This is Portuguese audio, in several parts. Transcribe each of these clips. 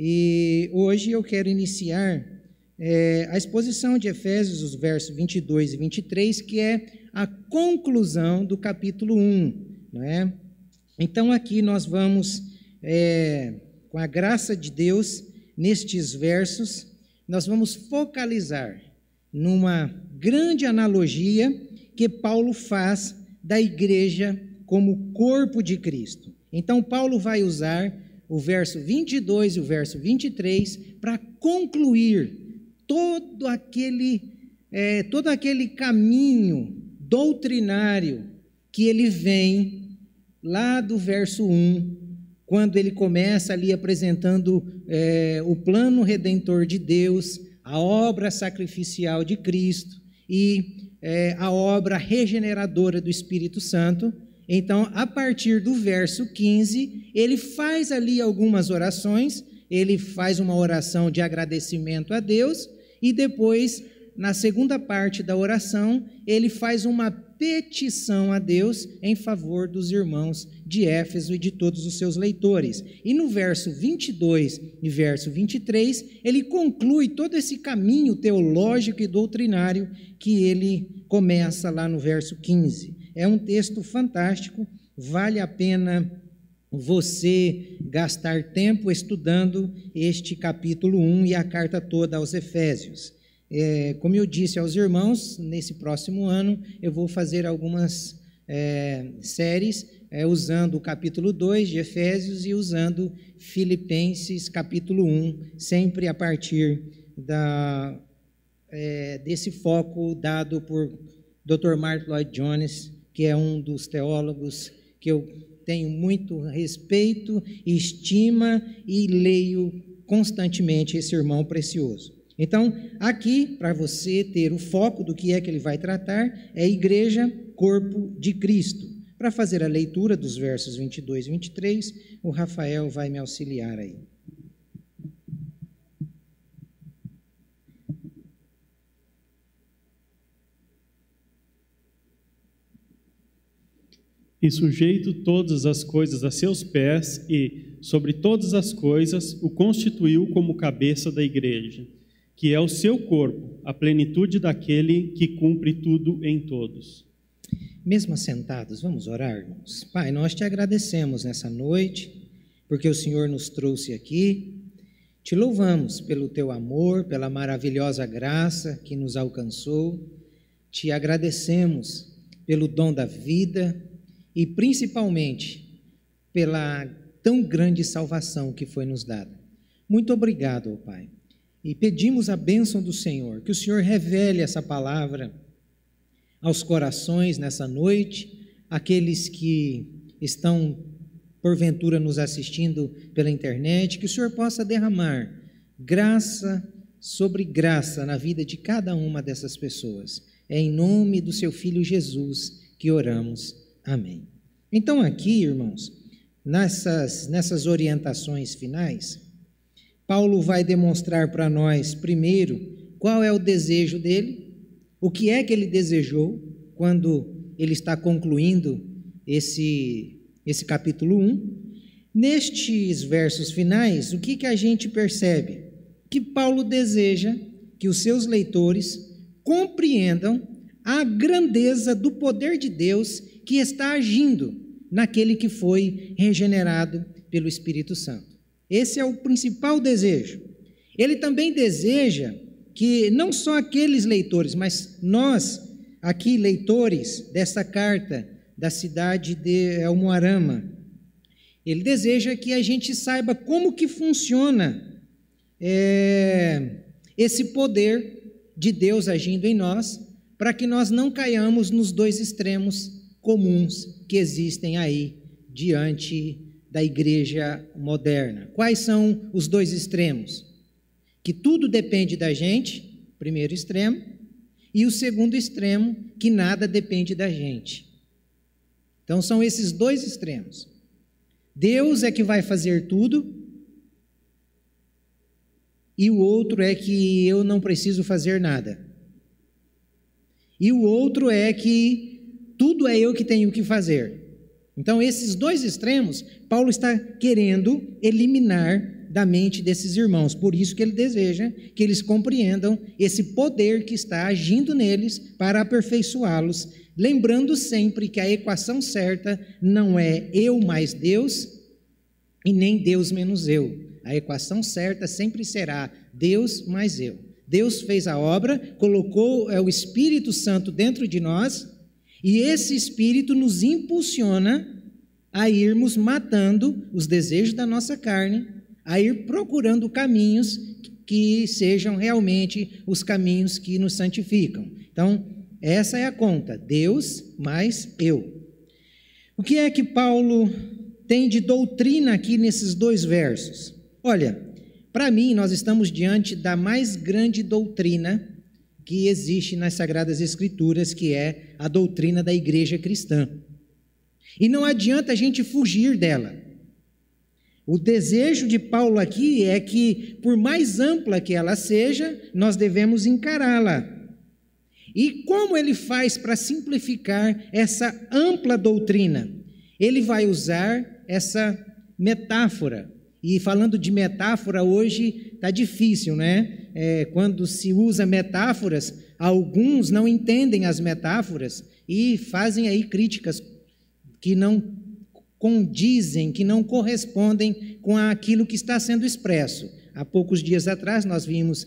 E hoje eu quero iniciar a exposição de Efésios, os versos 22 e 23, que é a conclusão do capítulo 1, não é? Então aqui nós vamos, com a graça de Deus, nestes versos, nós vamos focalizar numa grande analogia que Paulo faz da igreja como corpo de Cristo. Então Paulo vai usar o verso 22 e o verso 23 para concluir todo aquele caminho doutrinário que ele vem lá do verso 1, quando ele começa ali apresentando o plano redentor de Deus, a obra sacrificial de Cristo e a obra regeneradora do Espírito Santo. Então, a partir do verso 15, ele faz ali algumas orações, ele faz uma oração de agradecimento a Deus e depois, na segunda parte da oração, ele faz uma petição a Deus em favor dos irmãos de Éfeso e de todos os seus leitores. E no verso 22 e verso 23, ele conclui todo esse caminho teológico e doutrinário que ele começa lá no verso 15. É um texto fantástico, vale a pena você gastar tempo estudando este capítulo 1 e a carta toda aos Efésios. Como eu disse aos irmãos, nesse próximo ano eu vou fazer algumas séries usando o capítulo 2 de Efésios e usando Filipenses capítulo 1, sempre a partir desse foco dado por Dr. Martyn Lloyd-Jones, que é um dos teólogos que eu tenho muito respeito, estima e leio constantemente esse irmão precioso. Então, aqui, para você ter o foco do que é que ele vai tratar, é igreja, corpo de Cristo. Para fazer a leitura dos versos 22 e 23, o Rafael vai me auxiliar aí. E sujeito todas as coisas a seus pés e, sobre todas as coisas, o constituiu como cabeça da igreja, que é o seu corpo, a plenitude daquele que cumpre tudo em todos. Mesmo assentados, vamos orar, irmãos. Pai, nós te agradecemos nessa noite, porque o Senhor nos trouxe aqui. Te louvamos pelo teu amor, pela maravilhosa graça que nos alcançou. Te agradecemos pelo dom da vida e principalmente pela tão grande salvação que foi nos dada. Muito obrigado, ó Pai. E pedimos a bênção do Senhor, que o Senhor revele essa palavra aos corações nessa noite, aqueles que estão, porventura, nos assistindo pela internet, que o Senhor possa derramar graça sobre graça na vida de cada uma dessas pessoas. É em nome do seu Filho Jesus que oramos. Amém. Então aqui, irmãos, nessas orientações finais, Paulo vai demonstrar para nós, primeiro, qual é o desejo dele, o que é que ele desejou quando ele está concluindo esse capítulo 1. Nestes versos finais, o que a gente percebe? Que Paulo deseja que os seus leitores compreendam a grandeza do poder de Deus que está agindo naquele que foi regenerado pelo Espírito Santo. Esse é o principal desejo. Ele também deseja que não só aqueles leitores, mas nós, aqui leitores dessa carta da cidade de Umuarama, ele deseja que a gente saiba como que funciona esse poder de Deus agindo em nós, para que nós não caiamos nos dois extremos comuns que existem aí diante da igreja moderna. Quais são os dois extremos? Que tudo depende da gente, primeiro extremo, e o segundo extremo, que nada depende da gente. Então são esses dois extremos. Deus é que vai fazer tudo, e o outro é que eu não preciso fazer nada. E o outro é que tudo é eu que tenho que fazer. Então, esses dois extremos, Paulo está querendo eliminar da mente desses irmãos. Por isso que ele deseja que eles compreendam esse poder que está agindo neles para aperfeiçoá-los, lembrando sempre que a equação certa não é eu mais Deus e nem Deus menos eu. A equação certa sempre será Deus mais eu. Deus fez a obra, colocou o Espírito Santo dentro de nós, e esse Espírito nos impulsiona a irmos matando os desejos da nossa carne, a ir procurando caminhos que sejam realmente os caminhos que nos santificam. Então, essa é a conta, Deus mais eu. O que é que Paulo tem de doutrina aqui nesses 2 versos? Olha, para mim, nós estamos diante da mais grande doutrina que existe nas Sagradas Escrituras, que é a doutrina da igreja cristã. E não adianta a gente fugir dela. O desejo de Paulo aqui é que, por mais ampla que ela seja, nós devemos encará-la. E como ele faz para simplificar essa ampla doutrina? Ele vai usar essa metáfora. E falando de metáfora, hoje está difícil, né? Quando se usa metáforas, alguns não entendem as metáforas e fazem aí críticas que não condizem, que não correspondem com aquilo que está sendo expresso. Há poucos dias atrás, nós vimos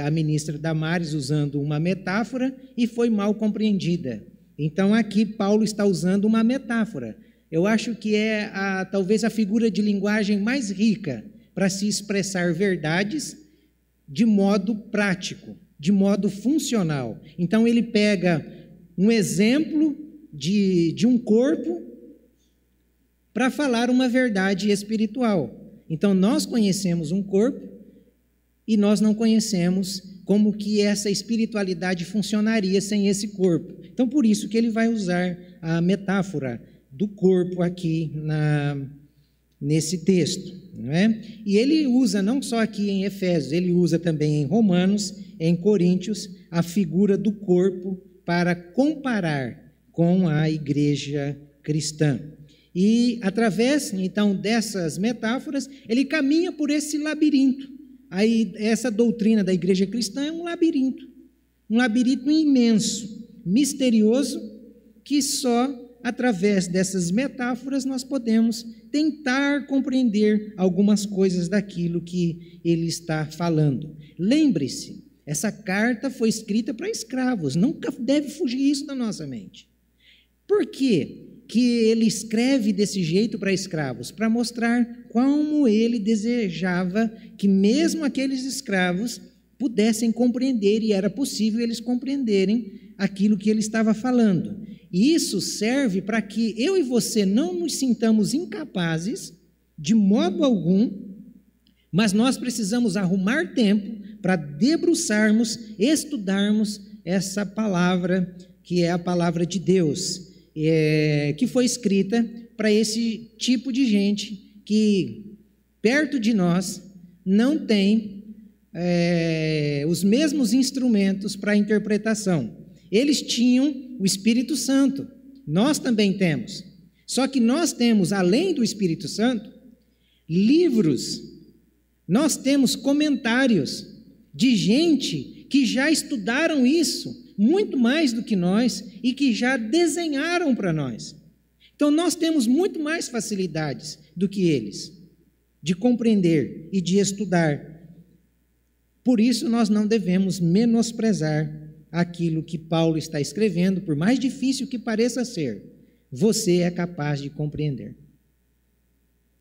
a ministra Damares usando uma metáfora e foi mal compreendida. Então, aqui Paulo está usando uma metáfora. Eu acho que é talvez a figura de linguagem mais rica para se expressar verdades de modo prático, de modo funcional. Então, ele pega um exemplo de um corpo para falar uma verdade espiritual. Então, nós conhecemos um corpo e nós não conhecemos como que essa espiritualidade funcionaria sem esse corpo. Então, por isso que ele vai usar a metáfora do corpo aqui nesse texto, não é? E ele usa não só aqui em Efésios, ele usa também em Romanos, em Coríntios, a figura do corpo para comparar com a igreja cristã. E através, então, dessas metáforas, ele caminha por esse labirinto. Aí, essa doutrina da igreja cristã é um labirinto imenso, misterioso, que só através dessas metáforas nós podemos tentar compreender algumas coisas daquilo que ele está falando. Lembre-se, essa carta foi escrita para escravos, nunca deve fugir isso da nossa mente. Por quê que ele escreve desse jeito para escravos? Para mostrar como ele desejava que mesmo aqueles escravos pudessem compreender, e era possível eles compreenderem aquilo que ele estava falando. E isso serve para que eu e você não nos sintamos incapazes, de modo algum, mas nós precisamos arrumar tempo para debruçarmos, estudarmos essa palavra, que é a palavra de Deus, que foi escrita para esse tipo de gente que, perto de nós, não tem os mesmos instrumentos para a interpretação. Eles tinham o Espírito Santo, nós também temos. Só que nós temos, além do Espírito Santo, livros, nós temos comentários de gente que já estudaram isso, muito mais do que nós, e que já desenharam para nós. Então, nós temos muito mais facilidades do que eles, de compreender e de estudar. Por isso, nós não devemos menosprezar aquilo que Paulo está escrevendo, por mais difícil que pareça ser, você é capaz de compreender.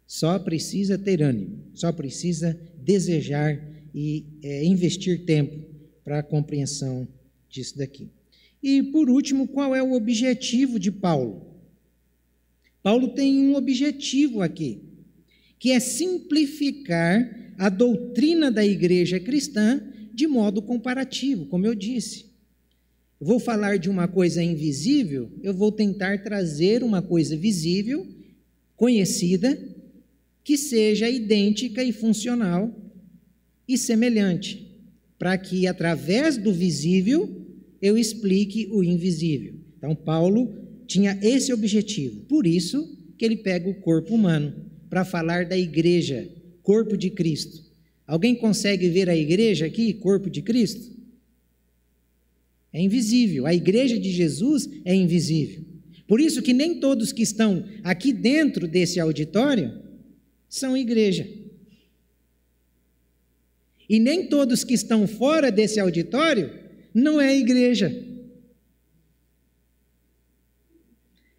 Só precisa ter ânimo, só precisa desejar e investir tempo para a compreensão disso daqui. E, por último, qual é o objetivo de Paulo? Paulo tem um objetivo aqui, que é simplificar a doutrina da igreja cristã de modo comparativo, como eu disse. Vou falar de uma coisa invisível, eu vou tentar trazer uma coisa visível, conhecida, que seja idêntica e funcional e semelhante, para que através do visível eu explique o invisível. Então, Paulo tinha esse objetivo, por isso que ele pega o corpo humano para falar da igreja corpo de Cristo. Alguém consegue ver a igreja aqui, corpo de Cristo? É invisível. A igreja de Jesus é invisível. Por isso que nem todos que estão aqui dentro desse auditório são igreja. E nem todos que estão fora desse auditório não é igreja.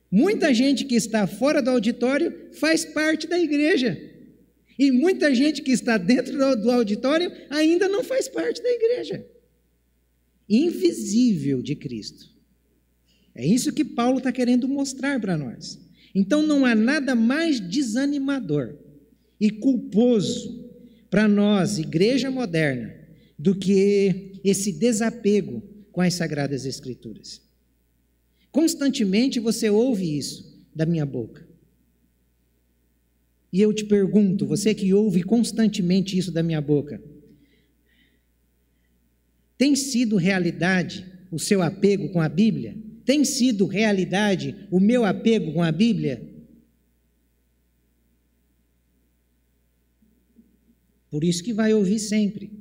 Muita gente que está fora do auditório faz parte da igreja. E muita gente que está dentro do auditório ainda não faz parte da igreja. Invisível de Cristo. É isso que Paulo está querendo mostrar para nós. Então não há nada mais desanimador e culposo para nós, igreja moderna, do que esse desapego com as Sagradas Escrituras. Constantemente você ouve isso da minha boca. E eu te pergunto, você que ouve constantemente isso da minha boca, tem sido realidade o seu apego com a Bíblia? Tem sido realidade o meu apego com a Bíblia? Por isso que vai ouvir sempre.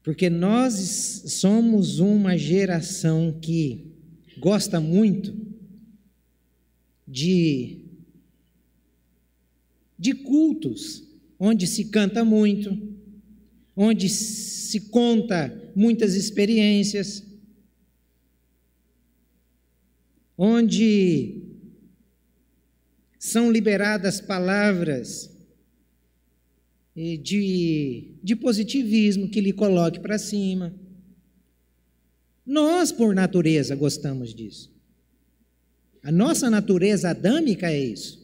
Porque nós somos uma geração que gosta muito de cultos, onde se canta muito, onde se conta muitas experiências, onde são liberadas palavras de positivismo que lhe coloque para cima. Nós, por natureza, gostamos disso. A nossa natureza adâmica é isso.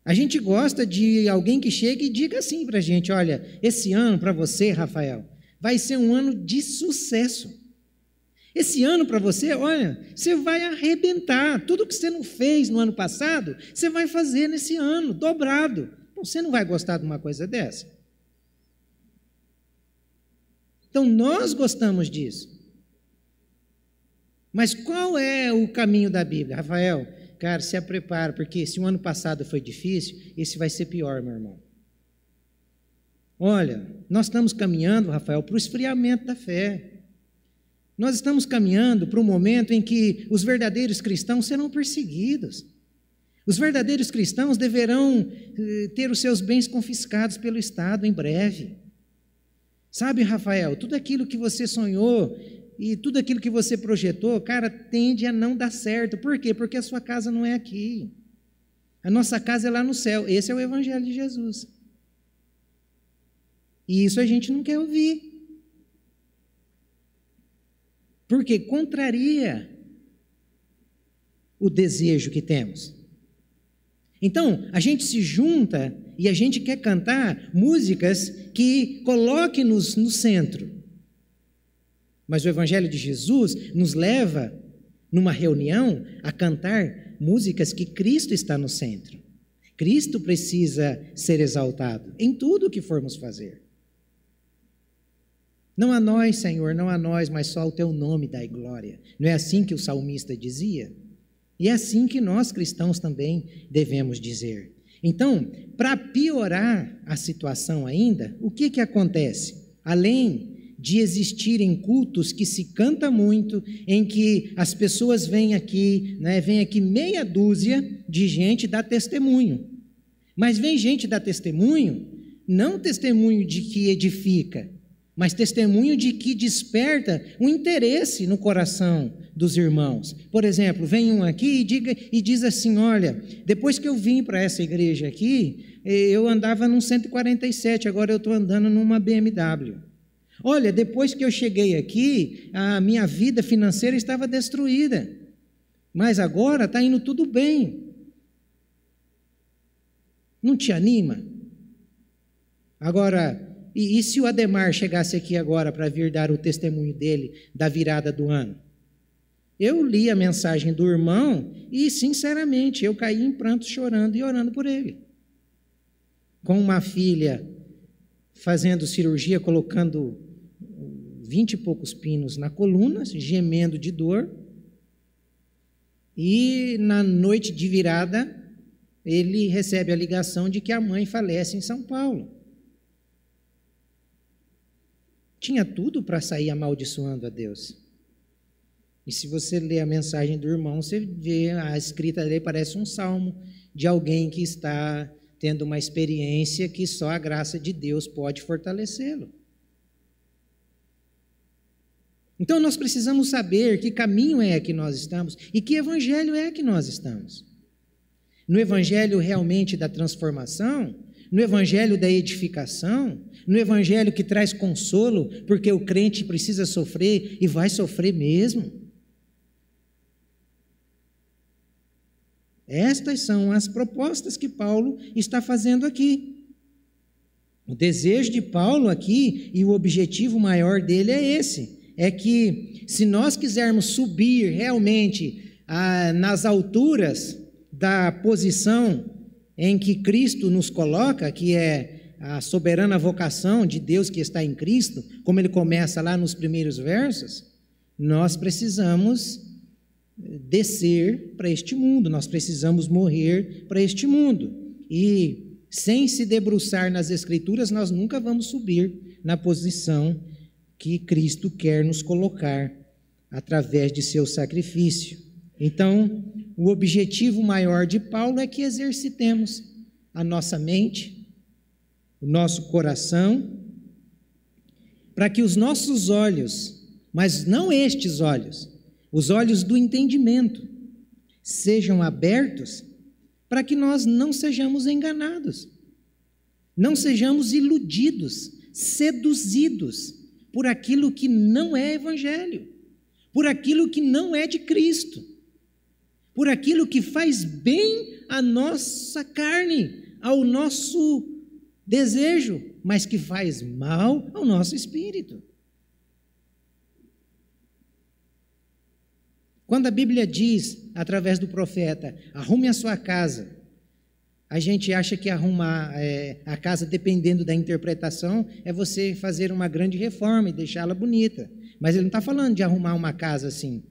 A gente gosta de alguém que chegue e diga assim para a gente: olha, esse ano para você, Rafael, vai ser um ano de sucesso. Esse ano para você, olha, você vai arrebentar. Tudo que você não fez no ano passado, você vai fazer nesse ano, dobrado. Você não vai gostar de uma coisa dessa? Então, nós gostamos disso. Mas qual é o caminho da Bíblia? Rafael, cara, se prepara, porque se o ano passado foi difícil, esse vai ser pior, meu irmão. Olha, nós estamos caminhando, Rafael, para o esfriamento da fé. Nós estamos caminhando para um momento em que os verdadeiros cristãos serão perseguidos. Os verdadeiros cristãos deverão ter os seus bens confiscados pelo Estado em breve. Sabe, Rafael, tudo aquilo que você sonhou e tudo aquilo que você projetou, cara, tende a não dar certo. Por quê? Porque a sua casa não é aqui. A nossa casa é lá no céu. Esse é o Evangelho de Jesus. E isso a gente não quer ouvir. Porque contraria o desejo que temos. Então, a gente se junta e a gente quer cantar músicas que coloquem-nos no centro. Mas o Evangelho de Jesus nos leva, numa reunião, a cantar músicas que Cristo está no centro. Cristo precisa ser exaltado em tudo o que formos fazer. Não a nós, Senhor, não a nós, mas só o Teu nome dai glória. Não é assim que o salmista dizia? E é assim que nós cristãos também devemos dizer. Então, para piorar a situação ainda, o que acontece? Além de existirem cultos que se canta muito, em que as pessoas vêm aqui meia dúzia de gente dar testemunho. Mas vem gente dar testemunho, não testemunho de que edifica, mas testemunho de que desperta um interesse no coração dos irmãos. Por exemplo, vem um aqui e diz assim: olha, depois que eu vim para essa igreja aqui, eu andava num 147, agora eu estou andando numa BMW. Olha, depois que eu cheguei aqui, a minha vida financeira estava destruída, mas agora está indo tudo bem. Não te anima? Agora, e se o Ademar chegasse aqui agora para vir dar o testemunho dele da virada do ano? Eu li a mensagem do irmão e, sinceramente, eu caí em pranto, chorando e orando por ele. Com uma filha fazendo cirurgia, colocando 20 e poucos pinos na coluna, gemendo de dor. E na noite de virada, ele recebe a ligação de que a mãe falece em São Paulo. Tinha tudo para sair amaldiçoando a Deus. E se você ler a mensagem do irmão, você vê a escrita dele, parece um salmo de alguém que está tendo uma experiência que só a graça de Deus pode fortalecê-lo. Então nós precisamos saber que caminho é que nós estamos e que evangelho é que nós estamos. No evangelho realmente da transformação, no evangelho da edificação, no evangelho que traz consolo, porque o crente precisa sofrer e vai sofrer mesmo. Estas são as propostas que Paulo está fazendo aqui. O desejo de Paulo aqui e o objetivo maior dele é esse, é que se nós quisermos subir realmente nas alturas da posição em que Cristo nos coloca, que é a soberana vocação de Deus que está em Cristo, como ele começa lá nos primeiros versos, nós precisamos descer para este mundo, nós precisamos morrer para este mundo. E sem se debruçar nas Escrituras, nós nunca vamos subir na posição que Cristo quer nos colocar através de seu sacrifício. Então, o objetivo maior de Paulo é que exercitemos a nossa mente, o nosso coração, para que os nossos olhos, mas não estes olhos, os olhos do entendimento, sejam abertos para que nós não sejamos enganados, não sejamos iludidos, seduzidos por aquilo que não é evangelho, por aquilo que não é de Cristo, por aquilo que faz bem à nossa carne, ao nosso desejo, mas que faz mal ao nosso espírito. Quando a Bíblia diz, através do profeta, arrume a sua casa, a gente acha que arrumar a casa, dependendo da interpretação, é você fazer uma grande reforma e deixá-la bonita. Mas ele não está falando de arrumar uma casa assim.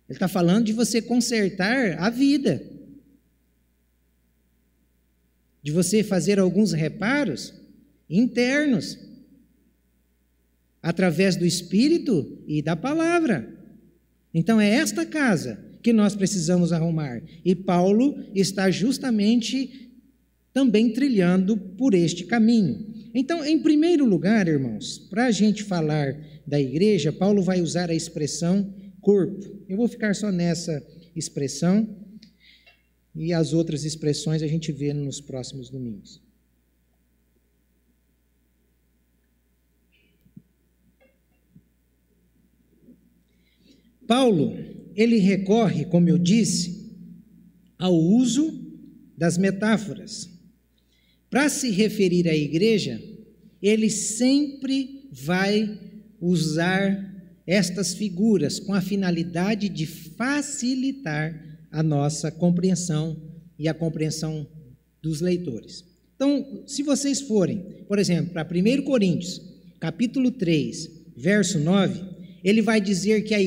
Ele está falando de você consertar a vida, de você fazer alguns reparos internos, através do Espírito e da palavra. Então é esta casa que nós precisamos arrumar. E Paulo está justamente também trilhando por este caminho. Então, em primeiro lugar, irmãos, para a gente falar da igreja, Paulo vai usar a expressão corpo. Eu vou ficar só nessa expressão e as outras expressões a gente vê nos próximos domingos. Paulo, ele recorre, como eu disse, ao uso das metáforas. Para se referir à igreja, ele sempre vai usar estas figuras com a finalidade de facilitar a nossa compreensão e a compreensão dos leitores. Então, se vocês forem, por exemplo, para 1 Coríntios, capítulo 3, verso 9, ele vai dizer que a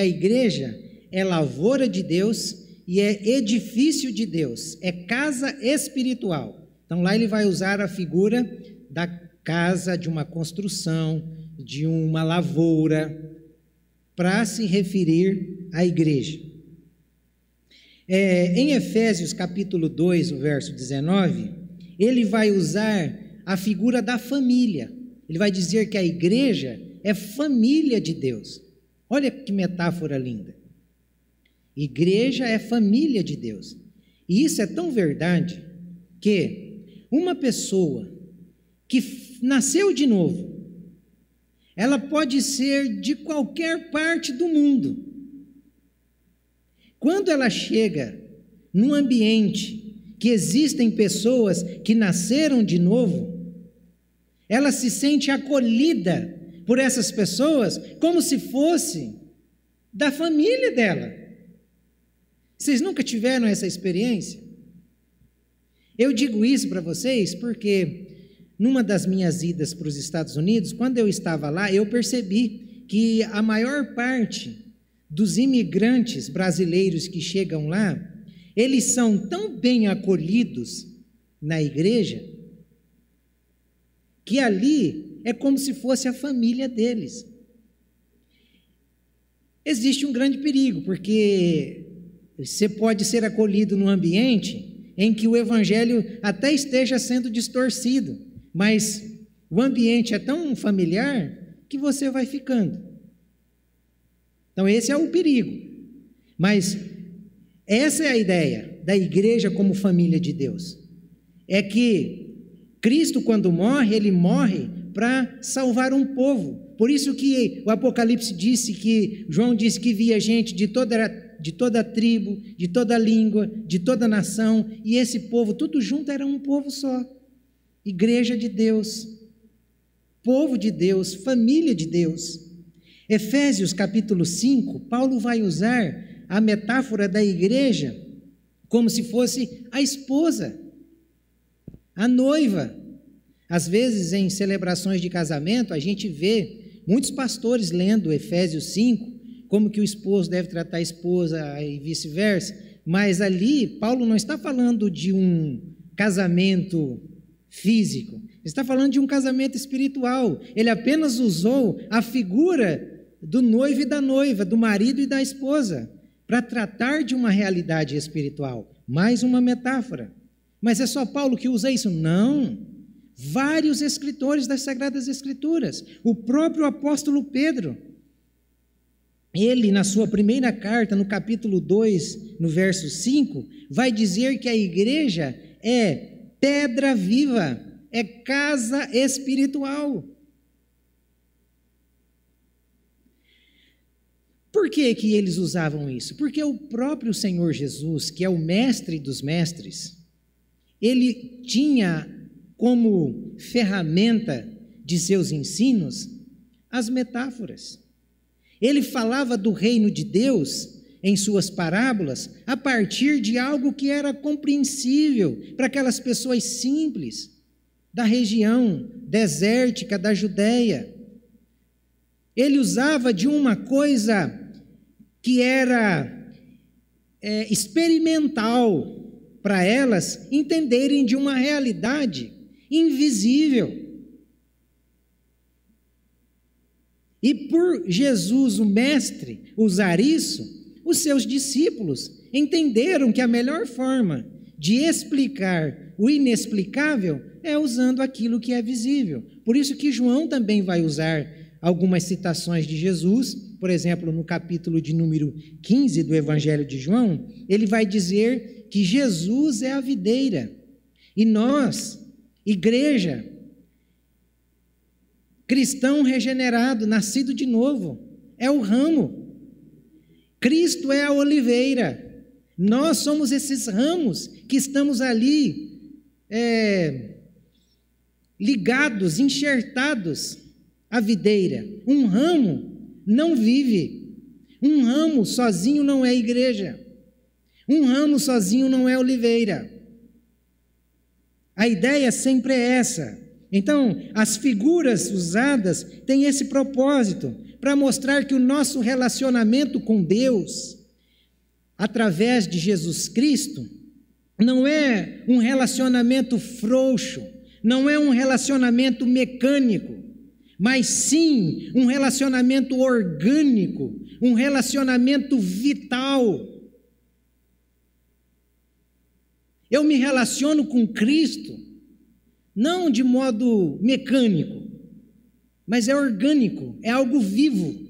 igreja é lavoura de Deus e é edifício de Deus, é casa espiritual. Então, lá ele vai usar a figura da casa, de uma construção, de uma lavoura, para se referir à igreja. Em Efésios capítulo 2, o verso 19, ele vai usar a figura da família. Ele vai dizer que a igreja é família de Deus. Olha que metáfora linda. Igreja é família de Deus. E isso é tão verdade que uma pessoa que nasceu de novo, ela pode ser de qualquer parte do mundo. Quando ela chega num ambiente que existem pessoas que nasceram de novo, ela se sente acolhida por essas pessoas como se fosse da família dela. Vocês nunca tiveram essa experiência? Eu digo isso para vocês porque numa das minhas idas para os Estados Unidos, quando eu estava lá, eu percebi que a maior parte dos imigrantes brasileiros que chegam lá, eles são tão bem acolhidos na igreja, que ali é como se fosse a família deles. Existe um grande perigo, porque você pode ser acolhido num ambiente em que o evangelho até esteja sendo distorcido, mas o ambiente é tão familiar que você vai ficando. Então esse é o perigo. Mas essa é a ideia da igreja como família de Deus. É que Cristo, quando morre, ele morre para salvar um povo. Por isso que o Apocalipse disse que, João disse que via gente de toda tribo, de toda língua, de toda nação, e esse povo, tudo junto, era um povo só. Igreja de Deus, povo de Deus, família de Deus. Efésios capítulo 5, Paulo vai usar a metáfora da igreja como se fosse a esposa, a noiva. Às vezes, em celebrações de casamento, a gente vê muitos pastores lendo Efésios 5, como que o esposo deve tratar a esposa e vice-versa, mas ali Paulo não está falando de um casamento físico, ele está falando de um casamento espiritual. Ele apenas usou a figura do noivo e da noiva, do marido e da esposa, para tratar de uma realidade espiritual, mais uma metáfora. Mas é só Paulo que usa isso? Não. Vários escritores das Sagradas Escrituras, o próprio apóstolo Pedro, ele na sua primeira carta, no capítulo 2, no verso 5, vai dizer que a igreja é pedra viva, é casa espiritual. Por que que eles usavam isso? Porque o próprio Senhor Jesus, que é o mestre dos mestres, ele tinha como ferramenta de seus ensinos as metáforas. Ele falava do reino de Deus em suas parábolas a partir de algo que era compreensível para aquelas pessoas simples da região desértica da Judéia. Ele usava de uma coisa que era experimental para elas entenderem de uma realidade invisível. E por Jesus, o mestre, usar isso, os seus discípulos entenderam que a melhor forma de explicar o inexplicável é usando aquilo que é visível. Por isso que João também vai usar algumas citações de Jesus, por exemplo, no capítulo de número 15 do Evangelho de João, ele vai dizer que Jesus é a videira, e nós, igreja, cristão regenerado, nascido de novo, é o ramo. Cristo é a oliveira. Nós somos esses ramos que estamos ali ligados, enxertados à videira. Um ramo não vive. Um ramo sozinho não é igreja. Um ramo sozinho não é oliveira. A ideia sempre é essa. Então, as figuras usadas têm esse propósito, para mostrar que o nosso relacionamento com Deus, através de Jesus Cristo, não é um relacionamento frouxo, não é um relacionamento mecânico, mas sim um relacionamento orgânico, um relacionamento vital. Eu me relaciono com Cristo, não de modo mecânico, mas é orgânico, é algo vivo.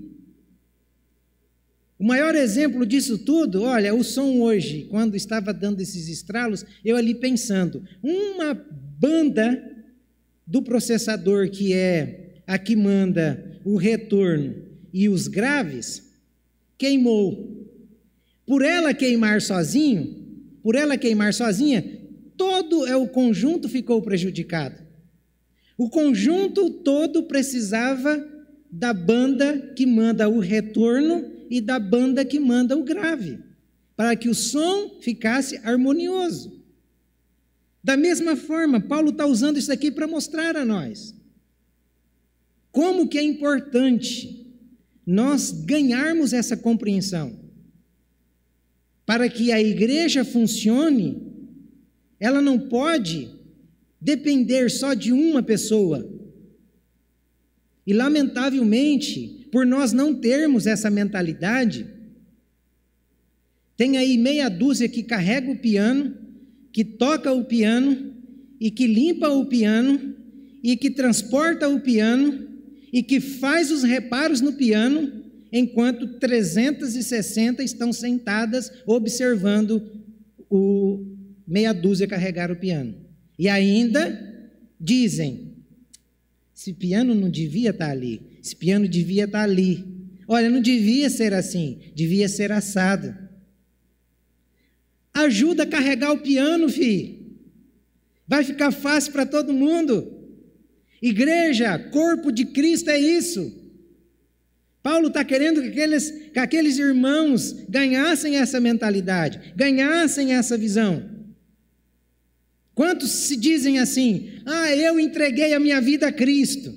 O maior exemplo disso tudo, olha, o som hoje, quando estava dando esses estralos, eu ali pensando, uma banda do processador, que é a que manda o retorno e os graves, queimou. Por ela queimar sozinha, todo o conjunto ficou prejudicado. O conjunto todo precisava da banda que manda o retorno e da banda que manda o grave, para que o som ficasse harmonioso. Da mesma forma, Paulo está usando isso aqui para mostrar a nós como que é importante nós ganharmos essa compreensão. para que a igreja funcione, ela não pode depender só de uma pessoa. E, lamentavelmente, por nós não termos essa mentalidade, tem aí meia dúzia que carrega o piano, que toca o piano, e que limpa o piano, e que transporta o piano, e que faz os reparos no piano, enquanto 360 estão sentadas observando o meia dúzia carregar o piano. E ainda dizem, esse piano não devia estar ali, esse piano devia estar ali. Olha, não devia ser assim, devia ser assado. Ajuda a carregar o piano, filho. Vai ficar fácil para todo mundo. Igreja, corpo de Cristo é isso. Paulo está querendo que aqueles irmãos ganhassem essa mentalidade, ganhassem essa visão. Quantos se dizem assim, eu entreguei a minha vida a Cristo?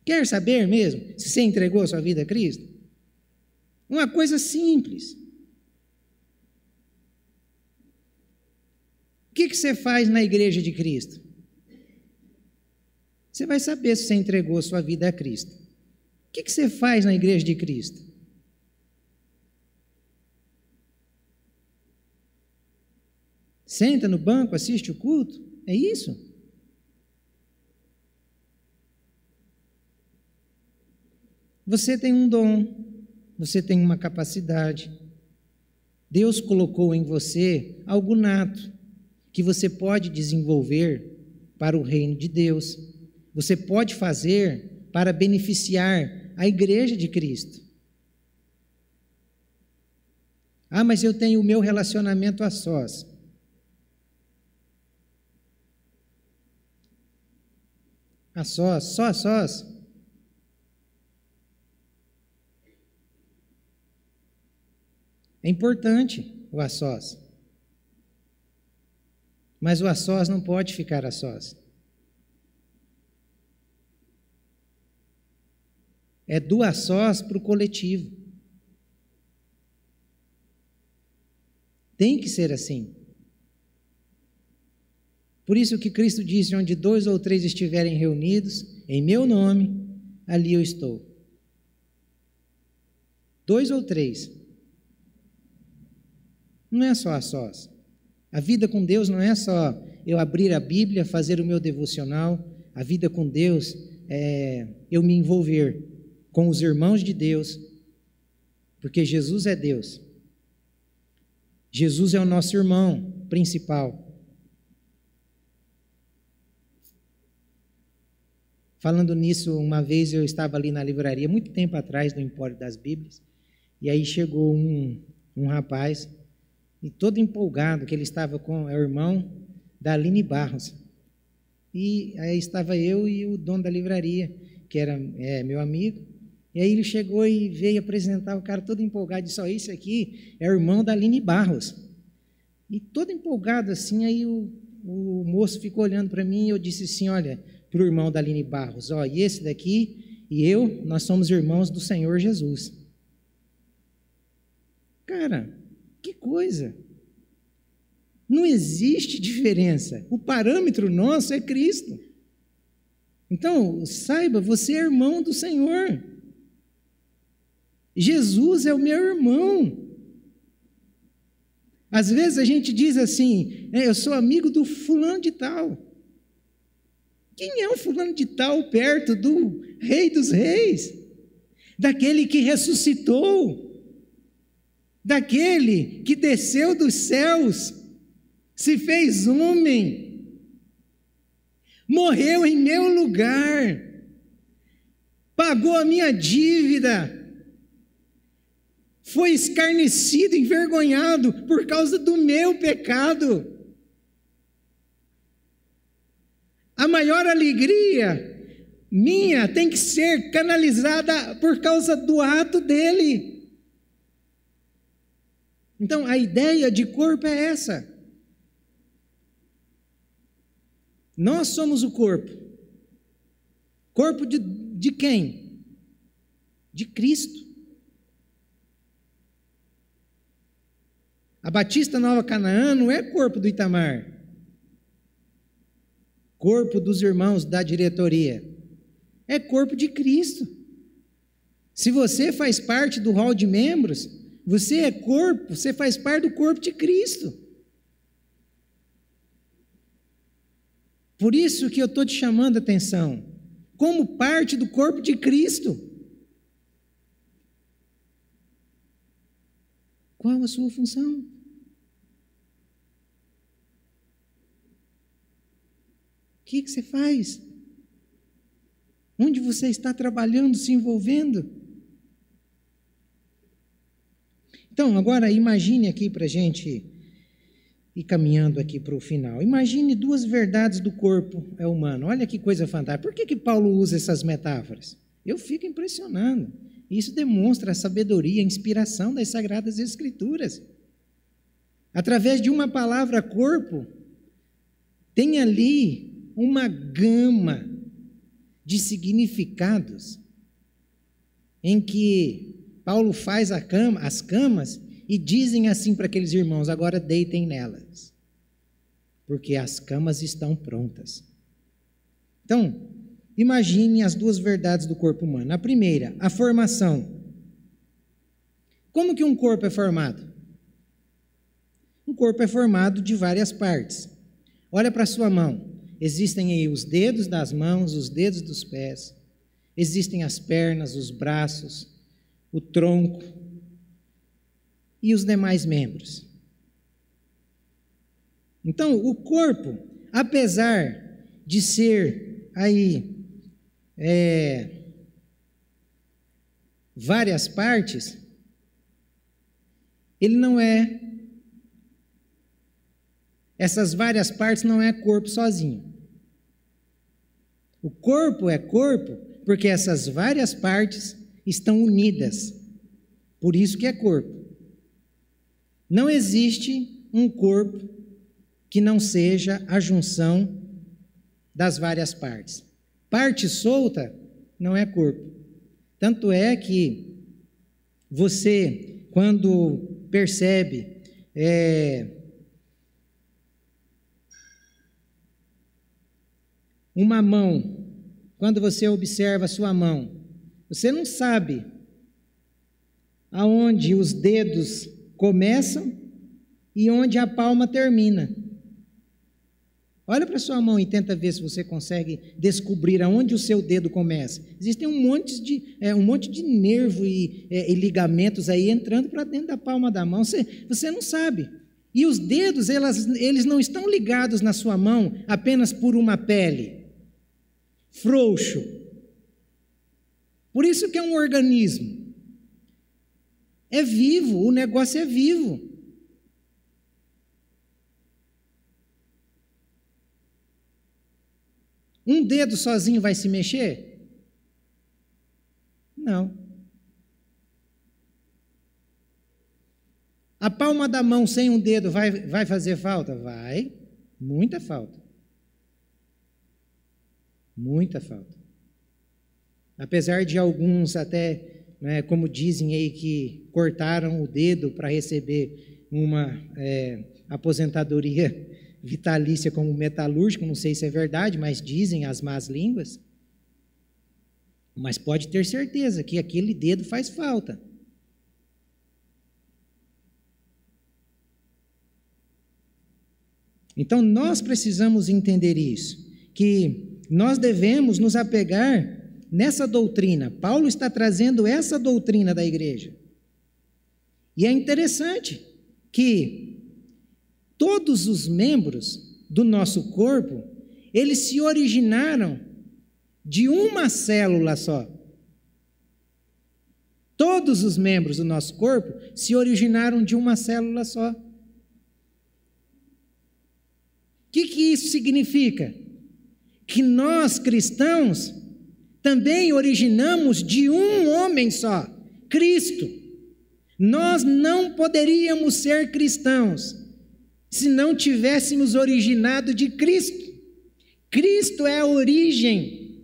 Quer saber mesmo se você entregou a sua vida a Cristo? Uma coisa simples. O que você faz na igreja de Cristo? Você vai saber se você entregou a sua vida a Cristo. O que você faz na igreja de Cristo? Senta no banco, assiste o culto? É isso? Você tem um dom, você tem uma capacidade. Deus colocou em você algo nato, que você pode desenvolver para o reino de Deus. Você pode fazer para beneficiar a igreja de Cristo. Mas eu tenho o meu relacionamento a sós. A sós, só a sós? É importante o a sós. Mas o a sós não pode ficar a sós. É do a sós para o coletivo. Tem que ser assim. Por isso que Cristo disse, onde 2 ou 3 estiverem reunidos, em meu nome, ali eu estou. 2 ou 3. Não é só a sós. A vida com Deus não é só eu abrir a Bíblia, fazer o meu devocional. A vida com Deus é eu me envolver com os irmãos de Deus, porque Jesus é Deus. Jesus é o nosso irmão principal. Falando nisso, uma vez eu estava ali na livraria, muito tempo atrás, no Empório das Bíblias, e aí chegou um rapaz, e todo empolgado, que ele estava com o irmão da Aline Barros. E aí estava eu e o dono da livraria, que era meu amigo, e aí ele chegou e veio apresentar o cara todo empolgado, e disse, esse aqui é o irmão da Aline Barros. E todo empolgado assim, aí o moço ficou olhando para mim, e eu disse assim, olha, para o irmão da Aline Barros, e esse daqui e eu, nós somos irmãos do Senhor Jesus. Cara, que coisa! Não existe diferença. O parâmetro nosso é Cristo. Então, saiba, você é irmão do Senhor. Jesus é o meu irmão. Às vezes a gente diz assim, eu sou amigo do fulano de tal. Quem é o fulano de tal perto do Rei dos Reis? Daquele que ressuscitou, daquele que desceu dos céus, se fez homem, morreu em meu lugar, pagou a minha dívida, foi escarnecido, envergonhado por causa do meu pecado. A maior alegria minha tem que ser canalizada por causa do ato dele. Então, a ideia de corpo é essa. Nós somos o corpo. Corpo de quem? De Cristo. A Batista Nova Canaã não é corpo do Itamar, corpo dos irmãos da diretoria, é corpo de Cristo. Se você faz parte do hall de membros, você é corpo, você faz parte do corpo de Cristo. Por isso que eu estou te chamando a atenção, como parte do corpo de Cristo. Qual a sua função? O que você faz? Onde você está trabalhando, se envolvendo? Então, agora imagine aqui para a gente ir caminhando aqui para o final. Imagine duas verdades do corpo humano. Olha que coisa fantástica. Por que Paulo usa essas metáforas? Eu fico impressionado. Isso demonstra a sabedoria, a inspiração das Sagradas Escrituras. Através de uma palavra corpo, tem ali uma gama de significados em que Paulo faz as camas e dizem assim para aqueles irmãos: agora deitem nelas, porque as camas estão prontas. Então, imagine as duas verdades do corpo humano. A primeira, a formação. Como que um corpo é formado? Um corpo é formado de várias partes. Olha para a sua mão. Existem aí os dedos das mãos, os dedos dos pés. Existem as pernas, os braços, o tronco e os demais membros. Então, o corpo, apesar de ser aí várias partes, ele não é, essas várias partes não é corpo sozinho. O corpo é corpo porque essas várias partes estão unidas, por isso que é corpo. Não existe um corpo que não seja a junção das várias partes. Parte solta não é corpo. Tanto é que você, quando percebe uma mão, quando você observa a sua mão, você não sabe aonde os dedos começam e onde a palma termina. Olha para a sua mão e tenta ver se você consegue descobrir aonde o seu dedo começa. Existem um monte de nervo e ligamentos aí entrando para dentro da palma da mão. Você não sabe. E os dedos, eles não estão ligados na sua mão apenas por uma pele. Frouxo. Por isso que é um organismo. É vivo, o negócio é vivo. Um dedo sozinho vai se mexer? Não. A palma da mão sem um dedo vai fazer falta? Vai. Muita falta. Muita falta. Apesar de alguns até, como dizem aí, que cortaram o dedo para receber uma aposentadoria vitalícia como metalúrgico, não sei se é verdade, mas dizem as más línguas. Mas pode ter certeza que aquele dedo faz falta. Então nós precisamos entender isso, que nós devemos nos apegar nessa doutrina. Paulo está trazendo essa doutrina da igreja. E é interessante que todos os membros do nosso corpo, eles se originaram de uma célula só. Todos os membros do nosso corpo se originaram de uma célula só. O que isso significa? Que nós, cristãos, também originamos de um homem só, Cristo. Nós não poderíamos ser cristãos se não tivéssemos originado de Cristo. Cristo é a origem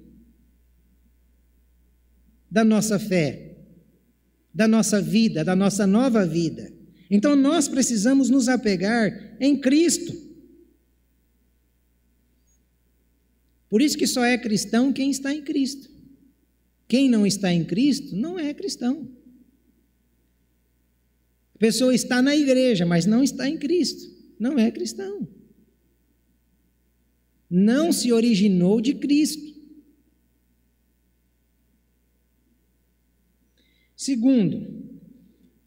da nossa fé, da nossa vida, da nossa nova vida. Então nós precisamos nos apegar em Cristo. Por isso que só é cristão quem está em Cristo. Quem não está em Cristo não é cristão. A pessoa está na igreja, mas não está em Cristo. Não é cristão. Não se originou de Cristo. Segundo,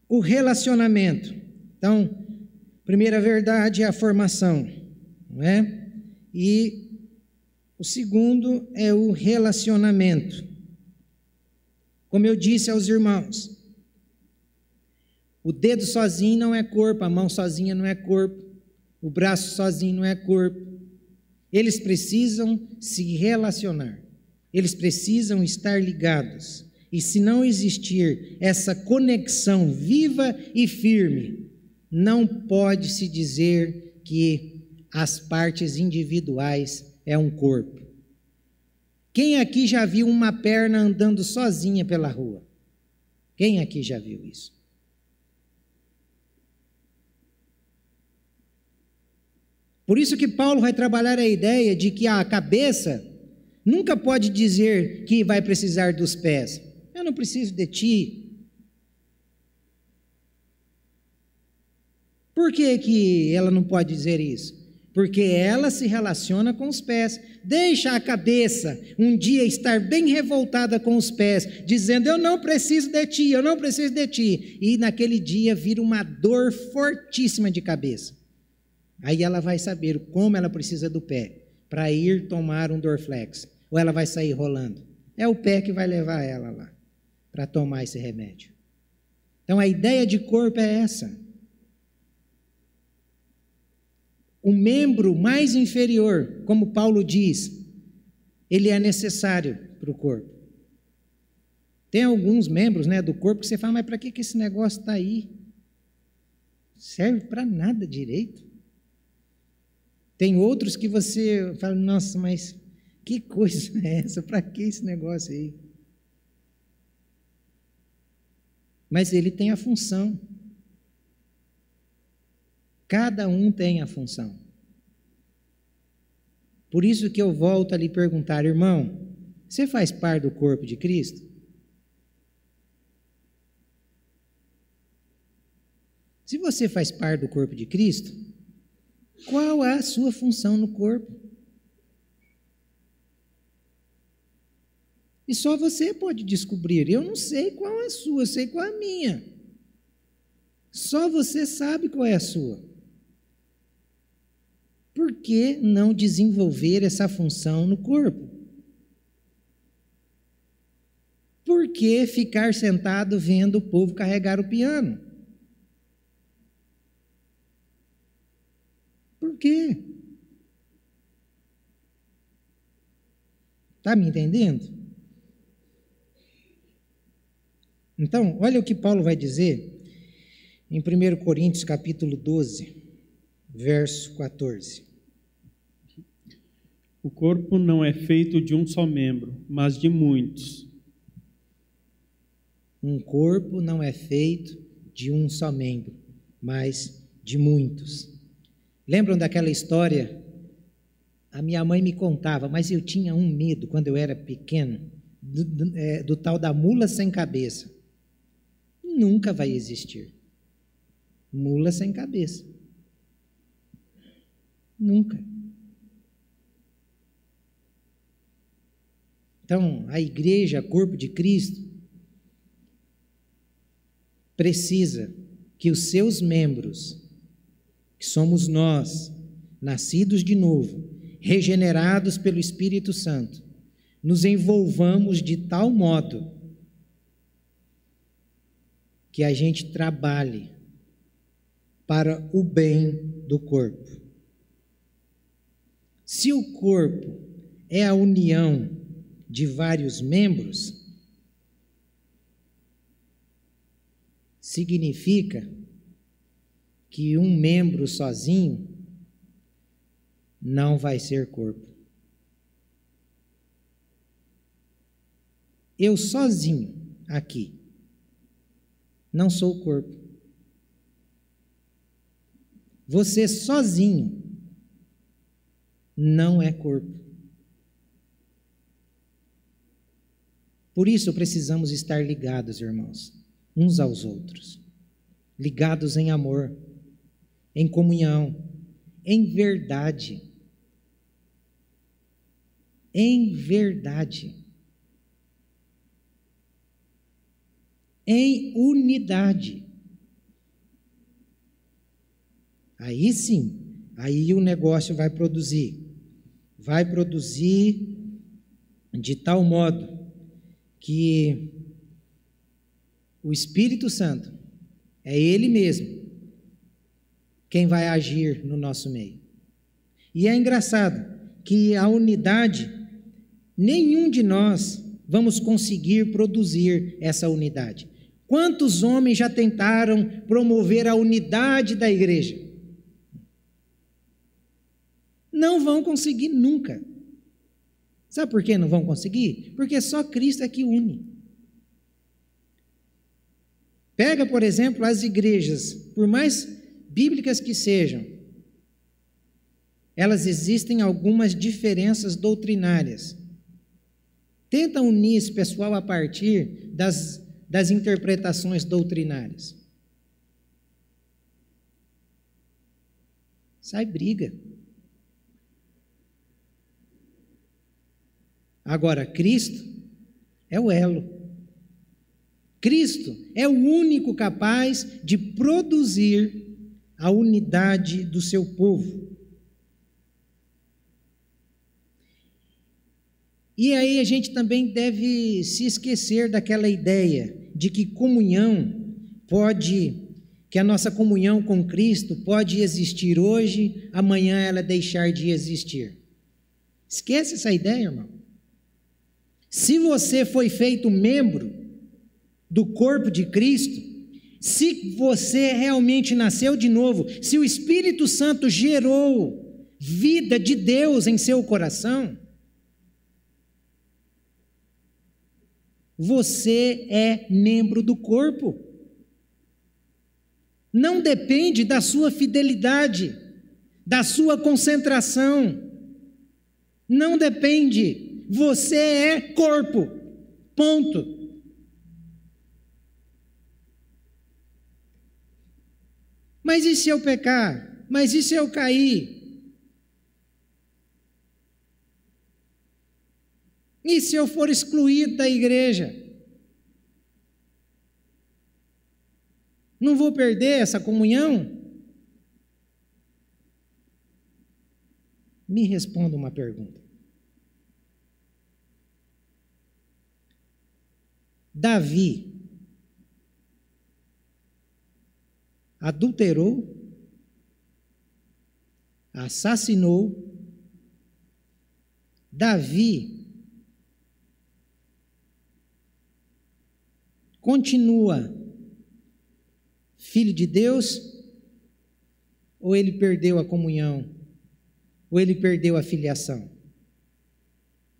o relacionamento. Então, primeira verdade é a formação, não é? E o segundo é o relacionamento. Como eu disse aos irmãos, o dedo sozinho não é corpo, a mão sozinha não é corpo, o braço sozinho não é corpo. Eles precisam se relacionar, eles precisam estar ligados. E se não existir essa conexão viva e firme, não pode se dizer que as partes individuais é um corpo. Quem aqui já viu uma perna andando sozinha pela rua? Quem aqui já viu isso? Por isso que Paulo vai trabalhar a ideia de que a cabeça nunca pode dizer que vai precisar dos pés. Eu não preciso de ti. Por que ela não pode dizer isso? Porque ela se relaciona com os pés. Deixa a cabeça um dia estar bem revoltada com os pés, dizendo, eu não preciso de ti, eu não preciso de ti. E naquele dia vira uma dor fortíssima de cabeça. Aí ela vai saber como ela precisa do pé, para ir tomar um Dorflex. Ou ela vai sair rolando. É o pé que vai levar ela lá, para tomar esse remédio. Então a ideia de corpo é essa. O membro mais inferior, como Paulo diz, ele é necessário para o corpo. Tem alguns membros, né, do corpo que você fala, mas para que esse negócio está aí? Serve para nada direito. Tem outros que você fala, nossa, mas que coisa é essa? Para que esse negócio aí? Mas ele tem a função. Cada um tem a função. Por isso que eu volto a lhe perguntar, irmão, você faz parte do corpo de Cristo? Se você faz parte do corpo de Cristo, qual é a sua função no corpo? E só você pode descobrir. Eu não sei qual é a sua, eu sei qual é a minha. Só você sabe qual é a sua. Por que não desenvolver essa função no corpo? Por que ficar sentado vendo o povo carregar o piano? Por quê? Está me entendendo? Então, olha o que Paulo vai dizer em 1 Coríntios capítulo 12, verso 14. O corpo não é feito de um só membro, mas de muitos. Um corpo não é feito de um só membro, mas de muitos. Lembram daquela história? A minha mãe me contava, mas eu tinha um medo quando eu era pequeno, do tal da mula sem cabeça. Nunca vai existir. Mula sem cabeça. Nunca. Então, a igreja, corpo de Cristo, precisa que os seus membros, que somos nós, nascidos de novo, regenerados pelo Espírito Santo, nos envolvamos de tal modo que a gente trabalhe para o bem do corpo. Se o corpo é a união de vários membros, significa que um membro sozinho não vai ser corpo. Eu sozinho aqui não sou o corpo. Você sozinho não é corpo. Por isso precisamos estar ligados, irmãos, uns aos outros. Ligados em amor, em comunhão, em verdade. Em verdade. Em unidade. Aí sim, aí o negócio vai produzir. Vai produzir de tal modo que o Espírito Santo é Ele mesmo quem vai agir no nosso meio. E é engraçado que a unidade, nenhum de nós vamos conseguir produzir essa unidade. Quantos homens já tentaram promover a unidade da igreja? Não vão conseguir nunca. Sabe por que não vão conseguir? Porque só Cristo é que une. Pega, por exemplo, as igrejas, por mais bíblicas que sejam, elas existem algumas diferenças doutrinárias. Tenta unir esse pessoal a partir das interpretações doutrinárias. Sai briga. Agora, Cristo é o elo. Cristo é o único capaz de produzir a unidade do seu povo. E aí a gente também deve se esquecer daquela ideia de que que a nossa comunhão com Cristo pode existir hoje, amanhã ela deixar de existir. Esquece essa ideia, irmão. Se você foi feito membro do corpo de Cristo, se você realmente nasceu de novo, se o Espírito Santo gerou vida de Deus em seu coração, você é membro do corpo. Não depende da sua fidelidade, da sua concentração. Não depende. Você é corpo. Ponto. Mas e se eu pecar? Mas e se eu cair? E se eu for excluído da igreja? Não vou perder essa comunhão? Me responda uma pergunta. Davi adulterou, assassinou. Davi continua filho de Deus, ou ele perdeu a comunhão, ou ele perdeu a filiação?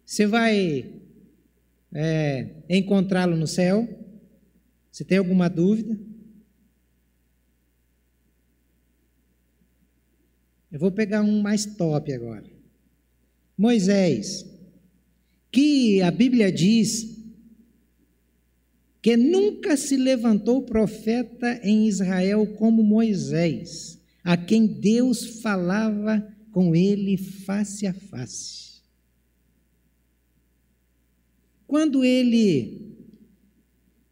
Você vai encontrá-lo no céu? Você tem alguma dúvida? Eu vou pegar um mais top agora. Moisés, que a Bíblia diz que nunca se levantou profeta em Israel como Moisés, a quem Deus falava com ele face a face. Quando ele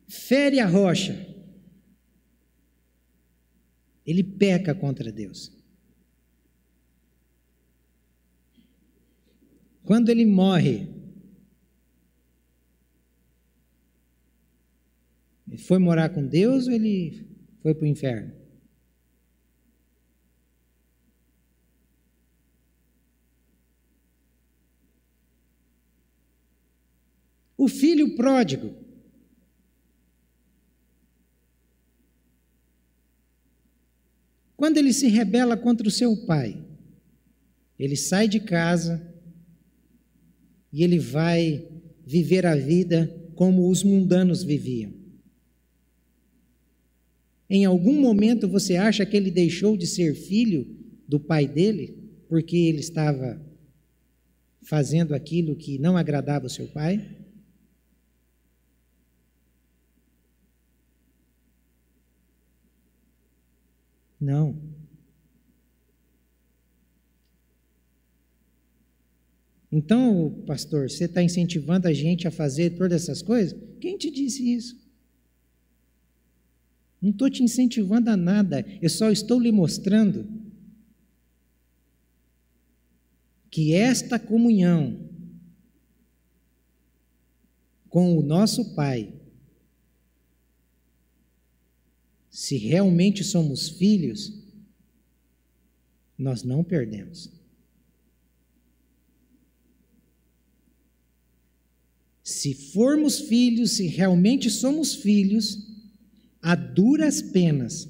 fere a rocha, ele peca contra Deus. Quando ele morre, ele foi morar com Deus ou ele foi para o inferno? O filho pródigo, quando ele se rebela contra o seu pai, ele sai de casa e ele vai viver a vida como os mundanos viviam. Em algum momento você acha que ele deixou de ser filho do pai dele, porque ele estava fazendo aquilo que não agradava o seu pai? Não. Então, pastor, você está incentivando a gente a fazer todas essas coisas? Quem te disse isso? Não estou te incentivando a nada, eu só estou lhe mostrando que esta comunhão com o nosso Pai, se realmente somos filhos, nós não perdemos. Se formos filhos, se realmente somos filhos, a duras penas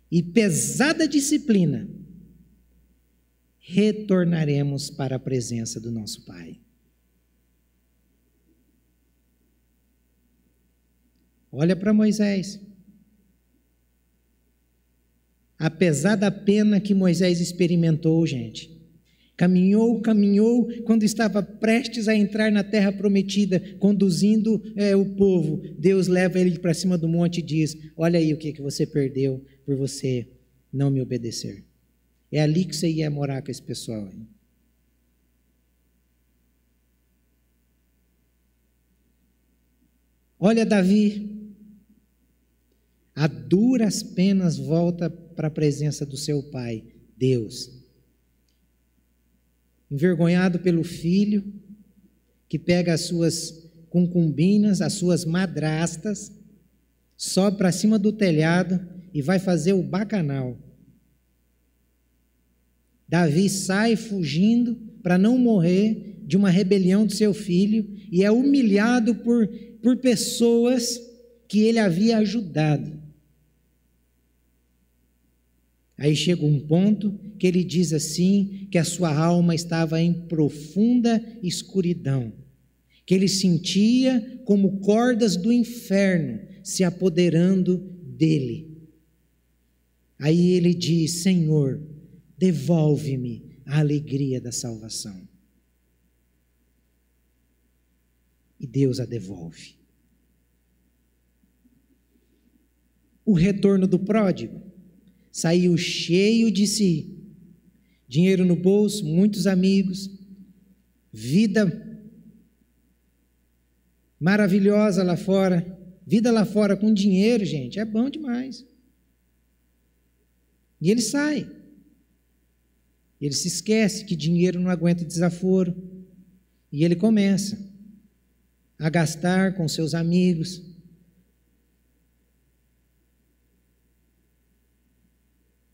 e pesada disciplina, retornaremos para a presença do nosso Pai. Olha para Moisés. A pesada pena que Moisés experimentou, gente. Caminhou, quando estava prestes a entrar na terra prometida, conduzindo o povo, Deus leva ele para cima do monte e diz: olha aí o que você perdeu por você não me obedecer. É ali que você ia morar com esse pessoal. Hein? Olha Davi, a duras penas volta para a presença do seu pai, Deus. Envergonhado pelo filho, que pega as suas concubinas, as suas madrastas, sobe para cima do telhado e vai fazer o bacanal. Davi sai fugindo para não morrer de uma rebelião do seu filho e é humilhado por pessoas que ele havia ajudado. Aí chega um ponto que ele diz assim, que a sua alma estava em profunda escuridão, que ele sentia como cordas do inferno se apoderando dele. Aí ele diz: Senhor, devolve-me a alegria da salvação. E Deus a devolve. O retorno do pródigo saiu cheio de si, dinheiro no bolso, muitos amigos, vida maravilhosa lá fora. Vida lá fora com dinheiro, gente, é bom demais. E ele sai. Ele se esquece que dinheiro não aguenta desaforo. E ele começa a gastar com seus amigos.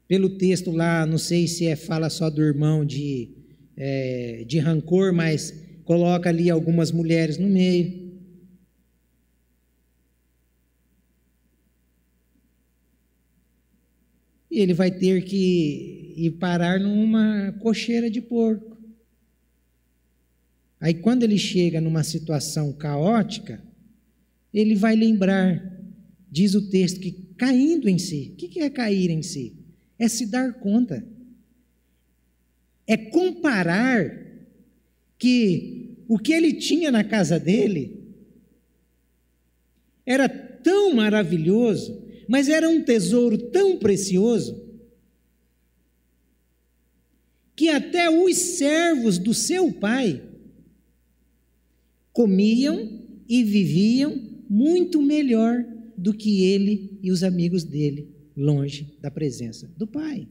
Pelo texto lá, não sei se fala só do irmão de rancor, mas coloca ali algumas mulheres no meio. E ele vai ter que ir parar numa cocheira de porco. Aí quando ele chega numa situação caótica, ele vai lembrar, diz o texto, que caindo em si. O que é cair em si? É se dar conta. É comparar que o que ele tinha na casa dele era tão maravilhoso, mas era um tesouro tão precioso, que até os servos do seu pai comiam e viviam muito melhor do que ele e os amigos dele, longe da presença do Pai.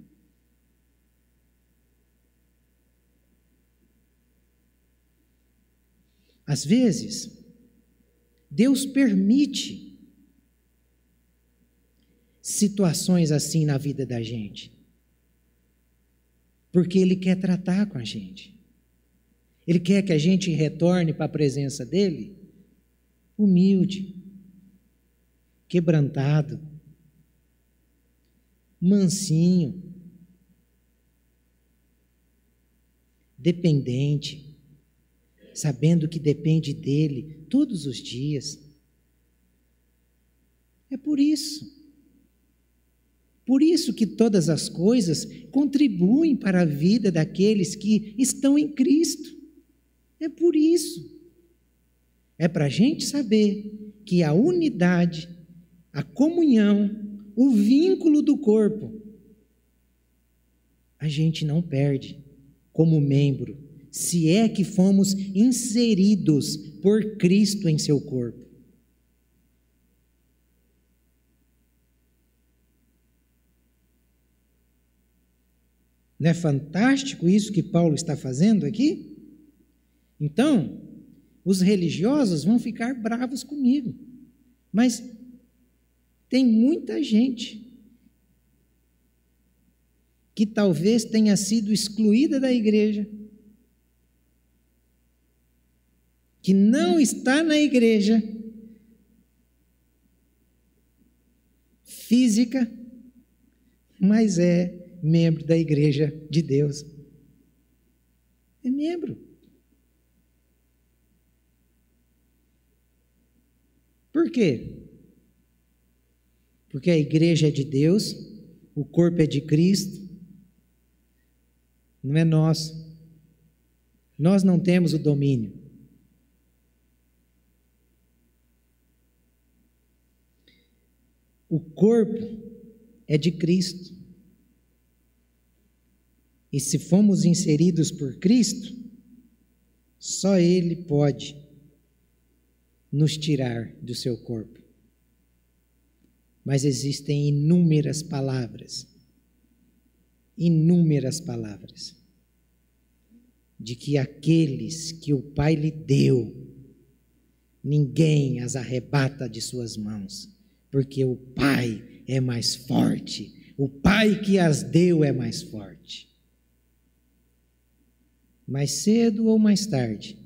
Às vezes, Deus permite situações assim na vida da gente, porque Ele quer tratar com a gente. Ele quer que a gente retorne para a presença dEle humilde, quebrantado, mansinho, dependente, sabendo que depende dele todos os dias. É por isso que todas as coisas contribuem para a vida daqueles que estão em Cristo. É por isso. É para a gente saber que a unidade, a comunhão, o vínculo do corpo, a gente não perde como membro, se é que fomos inseridos por Cristo em seu corpo. Não é fantástico isso que Paulo está fazendo aqui? Então, os religiosos vão ficar bravos comigo, mas tem muita gente que talvez tenha sido excluída da igreja, que não está na igreja física, mas é membro da igreja de Deus. É membro. Por quê? Porque a igreja é de Deus, o corpo é de Cristo, não é nosso. Nós não temos o domínio. O corpo é de Cristo. E se fomos inseridos por Cristo, só Ele pode nos tirar do seu corpo. Mas existem inúmeras palavras de que aqueles que o Pai lhe deu, ninguém as arrebata de suas mãos, porque o Pai é mais forte, o Pai que as deu é mais forte. Mais cedo ou mais tarde,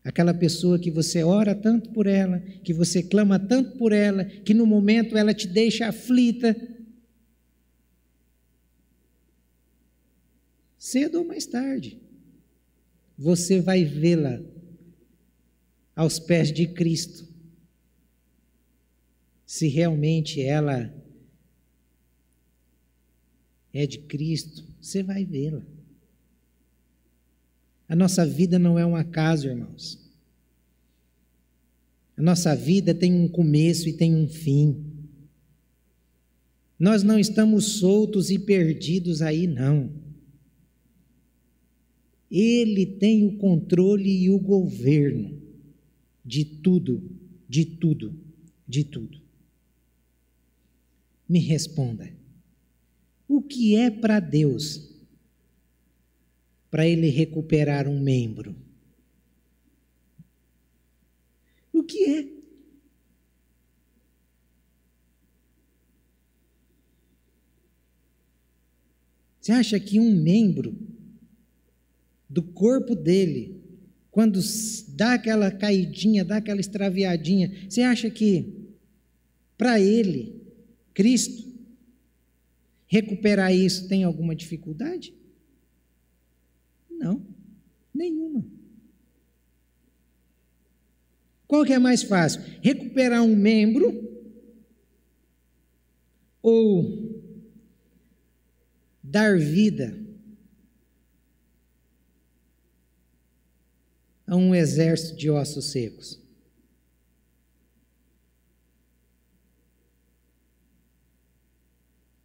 aquela pessoa que você ora tanto por ela, que você clama tanto por ela, que no momento ela te deixa aflita, cedo ou mais tarde, você vai vê-la aos pés de Cristo. Se realmente ela é de Cristo, você vai vê-la. A nossa vida não é um acaso, irmãos. A nossa vida tem um começo e tem um fim. Nós não estamos soltos e perdidos aí, não. Ele tem o controle e o governo de tudo, de tudo, de tudo. Me responda, o que é para Deus para Ele recuperar um membro? O que é? Você acha que um membro do corpo dele, quando dá aquela caidinha, dá aquela extraviadinha, você acha que para ele, Cristo, recuperar isso tem alguma dificuldade? Não, nenhuma. Qual que é mais fácil? Recuperar um membro ou dar vida a um exército de ossos secos?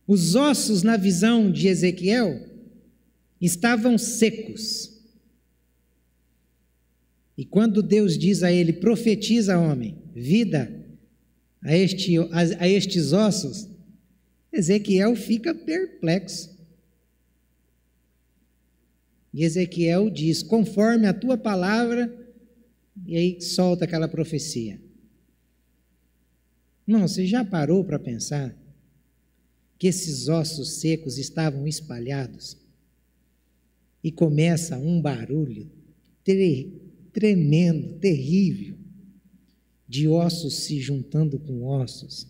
Os ossos, na visão de Ezequiel, estavam secos. E quando Deus diz a ele, profetiza, homem, vida a estes ossos, Ezequiel fica perplexo. E Ezequiel diz, conforme a tua palavra, e aí solta aquela profecia. Não, você já parou para pensar que esses ossos secos estavam espalhados? E começa um barulho tremendo, terrível, de ossos se juntando com ossos,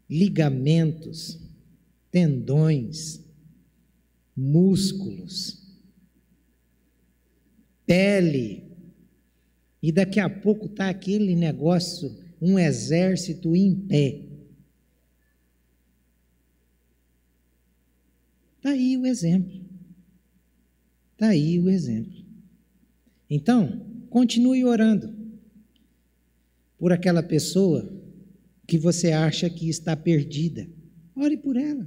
ligamentos, tendões, músculos, pele. E daqui a pouco está aquele negócio, um exército em pé. Está aí o exemplo. Está aí o exemplo. Então, continue orando por aquela pessoa que você acha que está perdida. Ore por ela.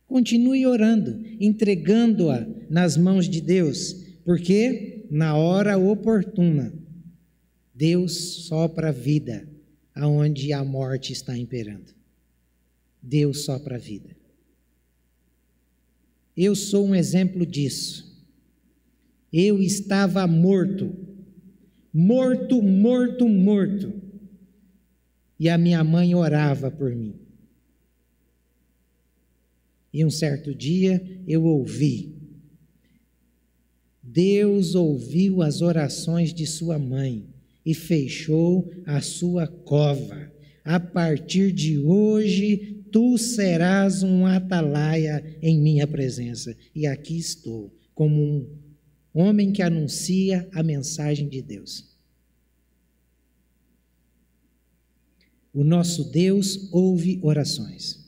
Continue orando, entregando-a nas mãos de Deus, porque na hora oportuna, Deus sopra a vida aonde a morte está imperando. Deus sopra a vida. Eu sou um exemplo disso. Eu estava morto. E a minha mãe orava por mim. E um certo dia eu ouvi. Deus ouviu as orações de sua mãe e fechou a sua cova. A partir de hoje, tu serás um atalaia em minha presença. E aqui estou, como um homem que anuncia a mensagem de Deus. O nosso Deus ouve orações.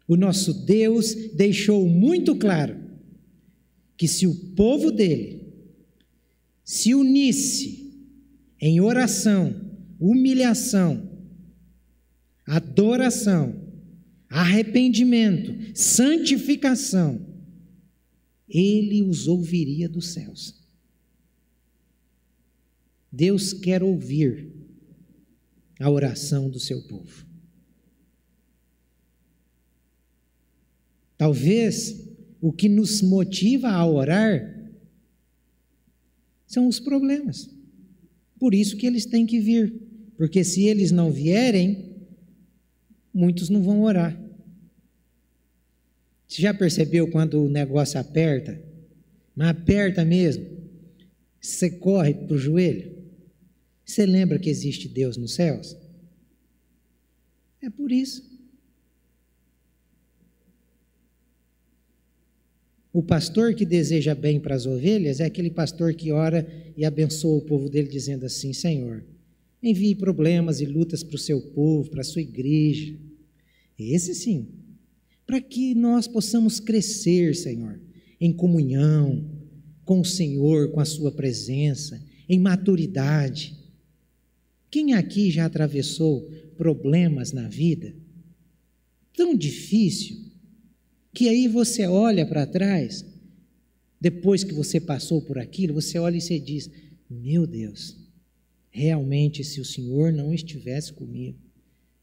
O nosso Deus deixou muito claro que se o povo dele se unisse em oração, humilhação, adoração, arrependimento, santificação, ele os ouviria dos céus. Deus quer ouvir a oração do seu povo. Talvez o que nos motiva a orar são os problemas. Por isso que eles têm que vir, porque se eles não vierem, muitos não vão orar. Você já percebeu quando o negócio aperta? Mas aperta mesmo. Você corre para o joelho. Você lembra que existe Deus nos céus? É por isso. O pastor que deseja bem para as ovelhas é aquele pastor que ora e abençoa o povo dele dizendo assim: Senhor, envie problemas e lutas para o seu povo, para a sua igreja. Esse sim. Para que nós possamos crescer, Senhor, em comunhão com o Senhor, com a sua presença, em maturidade. Quem aqui já atravessou problemas na vida tão difícil, que aí você olha para trás, depois que você passou por aquilo, você olha e você diz: meu Deus, realmente se o Senhor não estivesse comigo,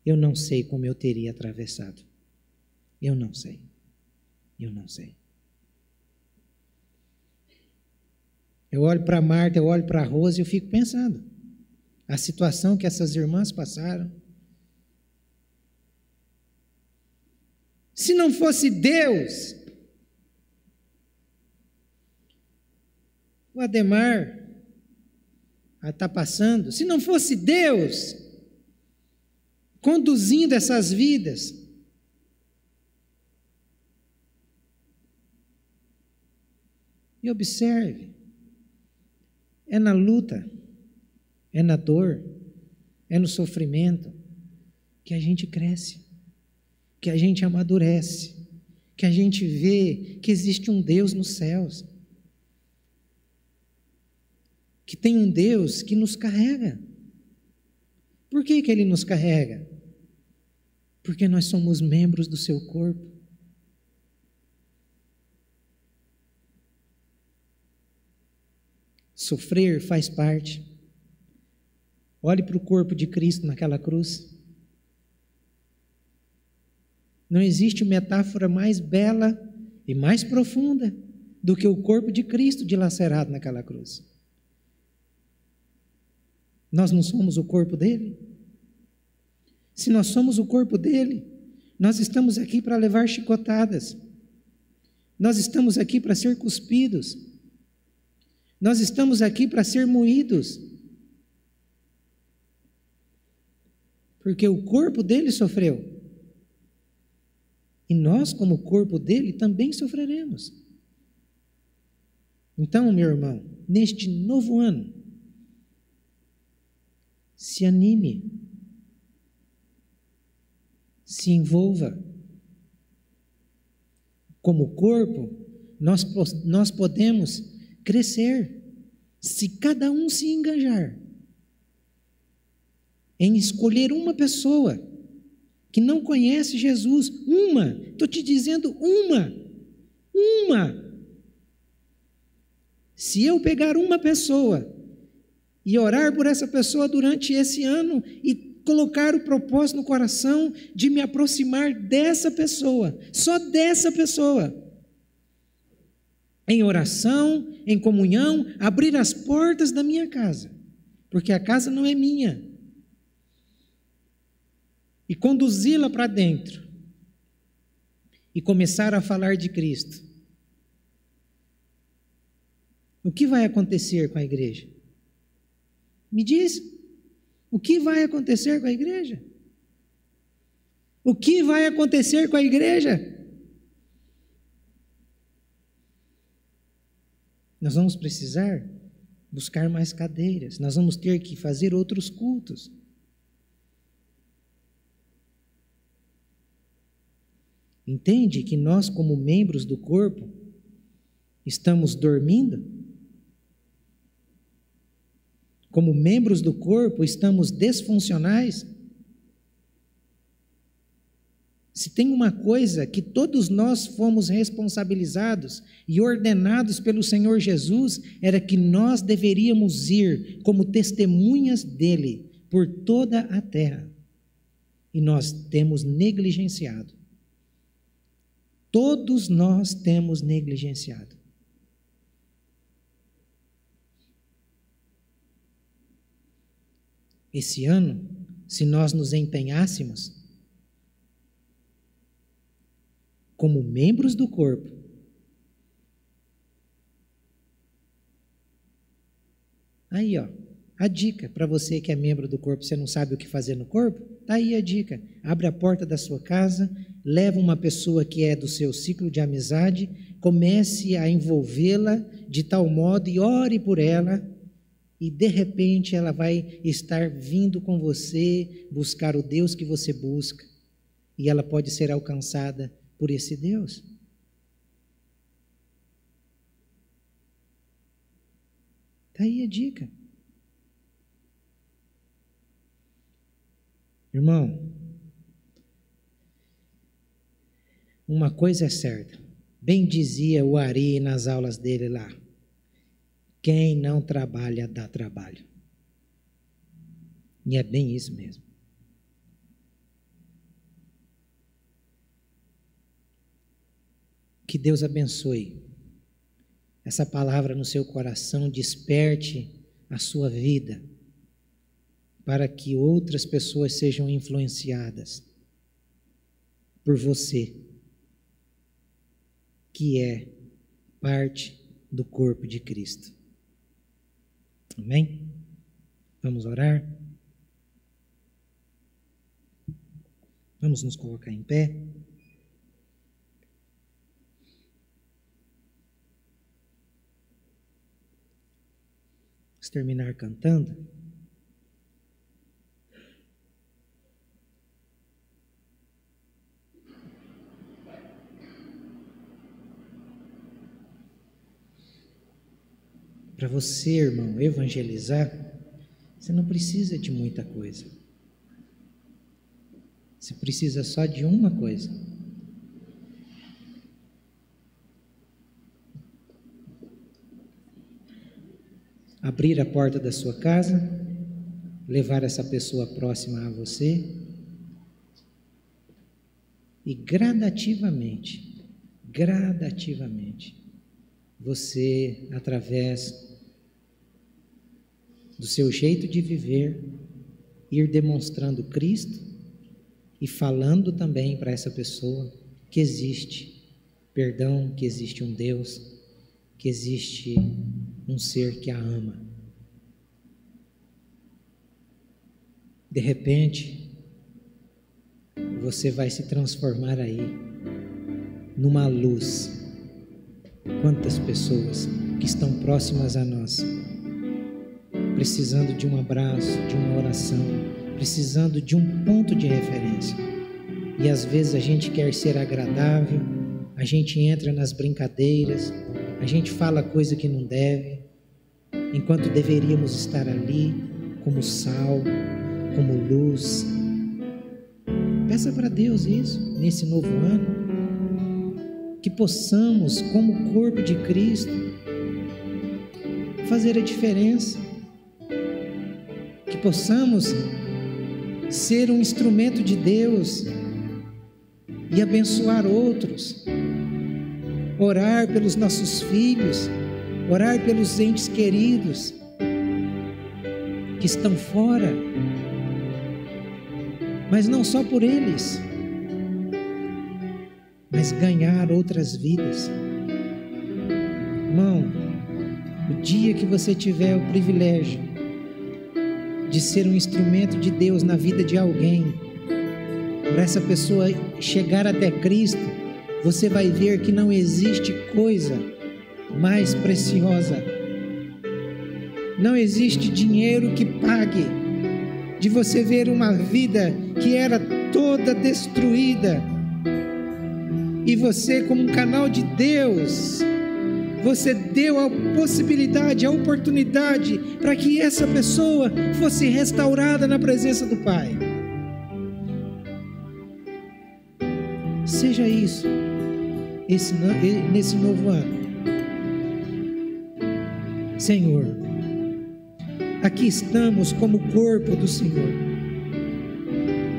eu não sei como eu teria atravessado. Eu não sei. Eu olho para Marta, eu olho para Rose e eu fico pensando, a situação que essas irmãs passaram. Se não fosse Deus, o Ademar está passando, se não fosse Deus conduzindo essas vidas, e observe, é na luta, é na dor, é no sofrimento que a gente cresce, que a gente amadurece, que a gente vê que existe um Deus nos céus, que tem um Deus que nos carrega. Por que Ele nos carrega? Porque nós somos membros do seu corpo. Sofrer faz parte. Olhe para o corpo de Cristo naquela cruz. Não existe metáfora mais bela e mais profunda do que o corpo de Cristo dilacerado naquela cruz. Nós não somos o corpo dele? Se nós somos o corpo dele, nós estamos aqui para levar chicotadas. Nós estamos aqui para ser cuspidos. Nós estamos aqui para ser moídos. Porque o corpo dele sofreu. E nós, como corpo dele, também sofreremos. Então, meu irmão, neste novo ano, se anime, se envolva. Como corpo, nós podemos crescer se cada um se engajar em escolher uma pessoa que não conhece Jesus, estou te dizendo uma. Se eu pegar uma pessoa e orar por essa pessoa durante esse ano e colocar o propósito no coração de me aproximar dessa pessoa, só dessa pessoa, em oração, em comunhão, abrir as portas da minha casa, porque a casa não é minha, e conduzi-la para dentro, e começar a falar de Cristo, o que vai acontecer com a igreja? Me diz, o que vai acontecer com a igreja? O que vai acontecer com a igreja? Nós vamos precisar buscar mais cadeiras, nós vamos ter que fazer outros cultos. Entende que nós, como membros do corpo, estamos dormindo? Como membros do corpo, estamos desfuncionais? Se tem uma coisa que todos nós fomos responsabilizados e ordenados pelo Senhor Jesus, era que nós deveríamos ir como testemunhas dele por toda a terra. E nós temos negligenciado. Todos nós temos negligenciado. Esse ano, se nós nos empenhássemos como membros do corpo, aí ó, a dica para você que é membro do corpo, você não sabe o que fazer no corpo, tá aí a dica, abre a porta da sua casa, leva uma pessoa que é do seu ciclo de amizade, comece a envolvê-la de tal modo e ore por ela, e de repente ela vai estar vindo com você buscar o Deus que você busca, e ela pode ser alcançada por esse Deus. Está aí a dica. Irmão, uma coisa é certa, bem dizia o Ari nas aulas dele lá, quem não trabalha dá trabalho. E é bem isso mesmo. Que Deus abençoe essa palavra no seu coração, desperte a sua vida, para que outras pessoas sejam influenciadas por você, que é parte do corpo de Cristo. Amém? Vamos orar? Vamos nos colocar em pé. Vamos terminar cantando. Para você, irmão, evangelizar, você não precisa de muita coisa. Você precisa só de uma coisa. Abrir a porta da sua casa, levar essa pessoa próxima a você e gradativamente, você, através do seu jeito de viver, ir demonstrando Cristo e falando também para essa pessoa que existe perdão, que existe um Deus, que existe um ser que a ama. De repente, você vai se transformar aí numa luz. Quantas pessoas que estão próximas a nós, precisando de um abraço, de uma oração, precisando de um ponto de referência. E às vezes a gente quer ser agradável, a gente entra nas brincadeiras, a gente fala coisa que não deve, enquanto deveríamos estar ali como sal, como luz. Peça para Deus isso nesse novo ano, que possamos, como corpo de Cristo, fazer a diferença, que possamos ser um instrumento de Deus e abençoar outros, orar pelos nossos filhos, orar pelos entes queridos que estão fora, mas não só por eles, mas ganhar outras vidas. Irmão, o dia que você tiver o privilégio de ser um instrumento de Deus na vida de alguém, para essa pessoa chegar até Cristo, você vai ver que não existe coisa mais preciosa. Não existe dinheiro que pague de você ver uma vida que era toda destruída, e você, como um canal de Deus, você deu a possibilidade, a oportunidade para que essa pessoa fosse restaurada na presença do Pai. Seja isso nesse novo ano. Senhor, aqui estamos como corpo do Senhor.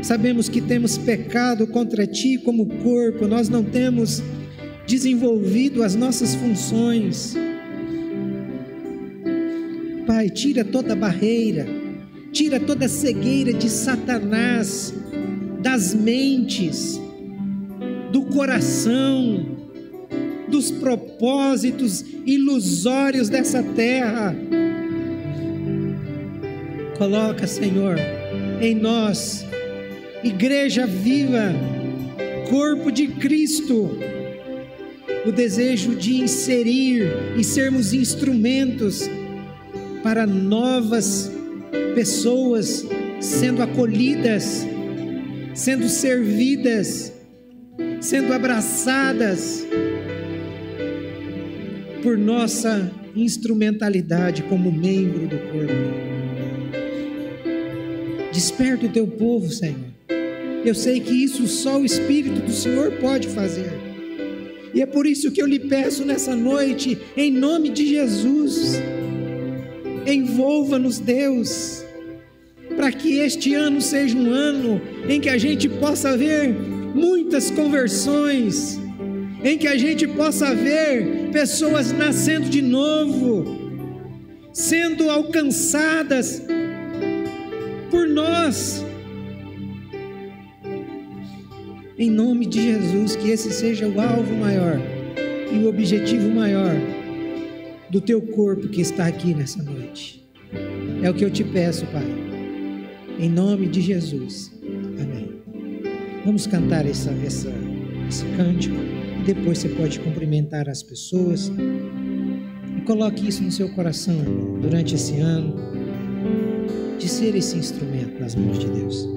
Sabemos que temos pecado contra Ti como corpo, nós não temos desenvolvido as nossas funções. Pai, tira toda barreira, tira toda cegueira de Satanás, das mentes, do coração, dos propósitos ilusórios dessa terra. Coloca, Senhor, em nós, igreja viva, corpo de Cristo, o desejo de inserir e sermos instrumentos para novas pessoas sendo acolhidas, sendo servidas, sendo abraçadas por nossa instrumentalidade como membro do corpo. Desperta o teu povo, Senhor. Eu sei que isso só o Espírito do Senhor pode fazer. E é por isso que eu lhe peço nessa noite, em nome de Jesus, envolva-nos, Deus, para que este ano seja um ano em que a gente possa ver muitas conversões, em que a gente possa ver pessoas nascendo de novo, sendo alcançadas por nós. Em nome de Jesus, que esse seja o alvo maior e o objetivo maior do teu corpo que está aqui nessa noite. É o que eu te peço, Pai, em nome de Jesus. Amém. Vamos cantar esse cântico, e depois você pode cumprimentar as pessoas, e coloque isso no seu coração, irmão, durante esse ano, de ser esse instrumento nas mãos de Deus.